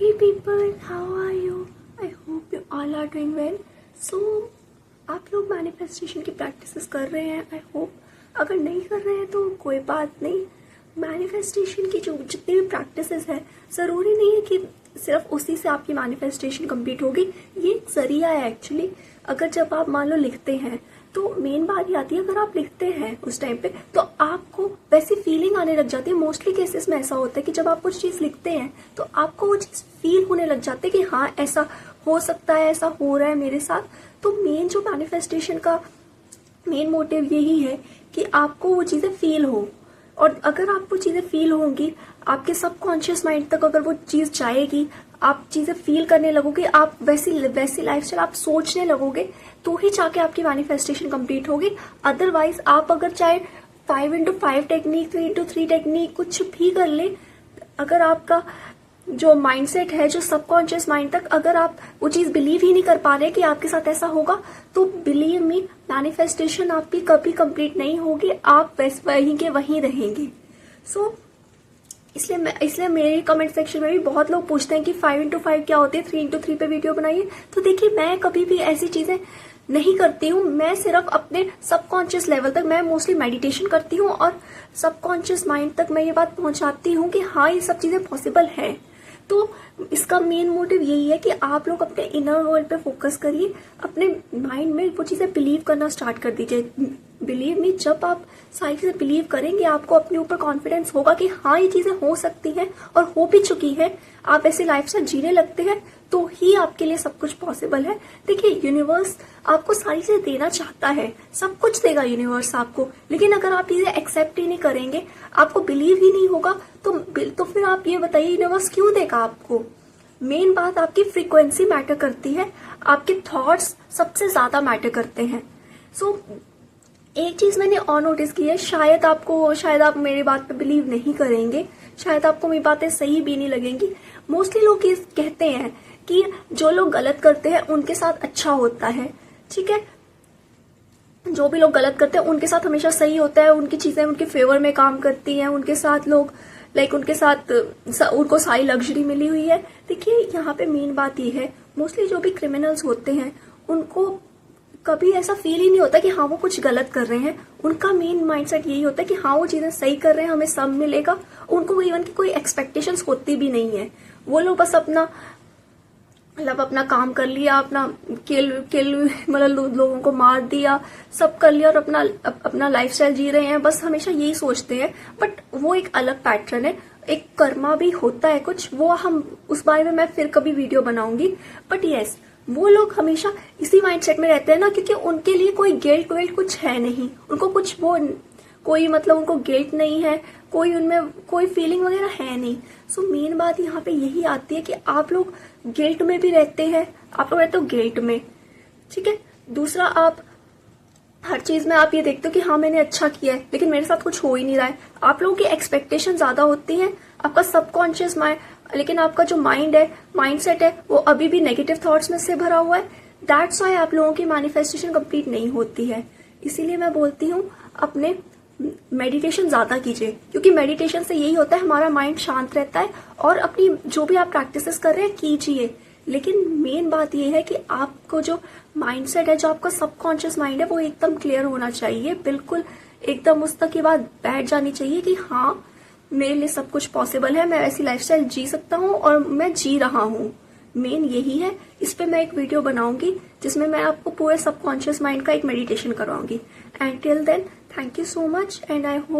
Hey people, how are you? I hope you all are doing well. So, आप लोग manifestation की practices कर रहे हैं आई होप. अगर नहीं कर रहे हैं तो कोई बात नहीं. मैनिफेस्टेशन की जो जितनी भी प्रैक्टिसेस है, ज़रूरी नहीं है कि सिर्फ उसी से आपकी मैनिफेस्टेशन कंप्लीट होगी. ये एक जरिया है एक्चुअली. अगर जब आप मान लो लिखते हैं तो मेन बात ये आती है, अगर आप लिखते हैं उस टाइम पे तो आपको वैसी फीलिंग आने लग जाती है. मोस्टली केसेस में ऐसा होता है कि जब आप कुछ चीज़ लिखते हैं तो आपको वो चीज़ फील होने लग जाती है कि हाँ ऐसा हो सकता है, ऐसा हो रहा है मेरे साथ. तो मेन जो मैनिफेस्टेशन का मेन मोटिव यही है कि आपको वो चीज़ें फील हो. और अगर आपको चीज़ें फील होंगी, आपके सबकॉन्शियस माइंड तक अगर वो चीज़ जाएगी, आप चीज़ें फील करने लगोगे, आप वैसी लाइफस्टाइल आप सोचने लगोगे, तो ही जाके आपकी मैनिफेस्टेशन कंप्लीट होगी. अदरवाइज आप अगर चाहे 5x5 टेक्निक, 3x3 टेक्निक कुछ भी कर ले, अगर आपका जो माइंडसेट है, जो सबकॉन्शियस माइंड तक अगर आप वो चीज बिलीव ही नहीं कर पा रहे कि आपके साथ ऐसा होगा, तो बिलीव मी मैनिफेस्टेशन आपकी कभी कंप्लीट नहीं होगी. आप वहीं के वहीं रहेंगे. सो इसलिए मेरे कमेंट सेक्शन में भी बहुत लोग पूछते हैं कि 5x5 क्या होती है, 3x3 पे वीडियो बनाइए. तो देखिए, मैं कभी भी ऐसी चीजें नहीं करती हूँ. मैं सिर्फ अपने सबकॉन्शियस लेवल तक, मैं मोस्टली मेडिटेशन करती हूँ और सबकॉन्शियस माइंड तक मैं ये बात पहुंचाती हूँ कि हाँ ये सब चीजें पॉसिबल है. तो इसका मेन मोटिव यही है कि आप लोग अपने इनर वर्ल्ड पे फोकस करिए, अपने माइंड में वो चीजें बिलीव करना स्टार्ट कर दीजिए. बिलीव मी, जब आप सारी चीजें बिलीव करेंगे, आपको अपने ऊपर कॉन्फिडेंस होगा कि हाँ ये चीजें हो सकती हैं और हो भी चुकी है, आप ऐसी लाइफस्टाइल जीने लगते हैं, तो ही आपके लिए सब कुछ पॉसिबल है. देखिए, यूनिवर्स आपको सारी चीजें देना चाहता है, सब कुछ देगा यूनिवर्स आपको. लेकिन अगर आप चीजें एक्सेप्ट ही नहीं करेंगे, आपको बिलीव ही नहीं होगा, तो फिर आप ये बताइए यूनिवर्स क्यों देगा आपको. मेन बात आपकी फ्रीक्वेंसी मैटर करती है, आपके थॉट्स सबसे ज्यादा मैटर करते हैं. सो एक चीज मैंने और नोटिस की है, शायद आप मेरी बात पे बिलीव नहीं करेंगे, शायद आपको मेरी बातें सही भी नहीं लगेंगी. मोस्टली लोग ये कहते हैं कि जो लोग गलत करते हैं उनके साथ अच्छा होता है. ठीक है, जो भी लोग गलत करते हैं उनके साथ हमेशा सही होता है, उनकी चीजें उनके फेवर में काम करती हैं, उनके साथ लोग उनके साथ उनको सारी लग्जरी मिली हुई है. देखिए, यहाँ पे मेन बात ये है, मोस्टली जो भी क्रिमिनल्स होते हैं उनको कभी ऐसा फील ही नहीं होता कि हाँ वो कुछ गलत कर रहे हैं. उनका मेन माइंडसेट यही होता है कि हाँ वो चीजें सही कर रहे हैं, हमें सब मिलेगा. उनको इवन की कोई एक्सपेक्टेशंस होती भी नहीं है. वो लोग बस अपना काम कर लिया, अपना मतलब लोगों को मार दिया, सब कर लिया और अपना लाइफस्टाइल जी रहे हैं. बस हमेशा यही सोचते हैं. बट वो एक अलग पैटर्न है, एक कर्मा भी होता है कुछ, वो हम उस बारे में मैं फिर कभी वीडियो बनाऊंगी. बट यस, वो लोग हमेशा इसी माइंडसेट में रहते हैं ना, क्योंकि उनके लिए कोई गिल्ट वेल्ट कुछ है नहीं. उनको कुछ उनको गिल्ट नहीं है, उनमें कोई फीलिंग वगैरह है नहीं. सो मेन बात यहाँ पे यही आती है कि आप लोग गिल्ट में भी रहते हैं, आप लोग रहते हो गिल्ट में. ठीक है, दूसरा, आप हर चीज में आप ये देखते हो कि हाँ मैंने अच्छा किया है, लेकिन मेरे साथ कुछ हो ही नहीं रहा है. आप लोगों की एक्सपेक्टेशन ज्यादा होती है, आपका सबकॉन्शियस माइंड, लेकिन आपका जो माइंडसेट है वो अभी भी नेगेटिव थॉट्स में से भरा हुआ है. दैट्स व्हाई आप लोगों की मैनिफेस्टेशन कंप्लीट नहीं होती है. इसीलिए मैं बोलती हूँ अपने मेडिटेशन ज्यादा कीजिए, क्योंकि मेडिटेशन से यही होता है, हमारा माइंड शांत रहता है. और अपनी जो भी आप प्रैक्टिसेस कर रहे हैं कीजिए, लेकिन मेन बात यह है कि आपको जो माइंडसेट है, जो आपका सबकॉन्शियस माइंड है, वो एकदम क्लियर होना चाहिए. बिल्कुल एकदम उस तक की बात बैठ जानी चाहिए कि हाँ मेरे लिए सब कुछ पॉसिबल है, मैं ऐसी लाइफस्टाइल जी सकता हूँ और मैं जी रहा हूँ. मेन यही है. इस पे मैं एक वीडियो बनाऊंगी जिसमें मैं आपको पूरे सबकॉन्शियस माइंड का एक मेडिटेशन करवाऊंगी. And till then, thank you so much and I hope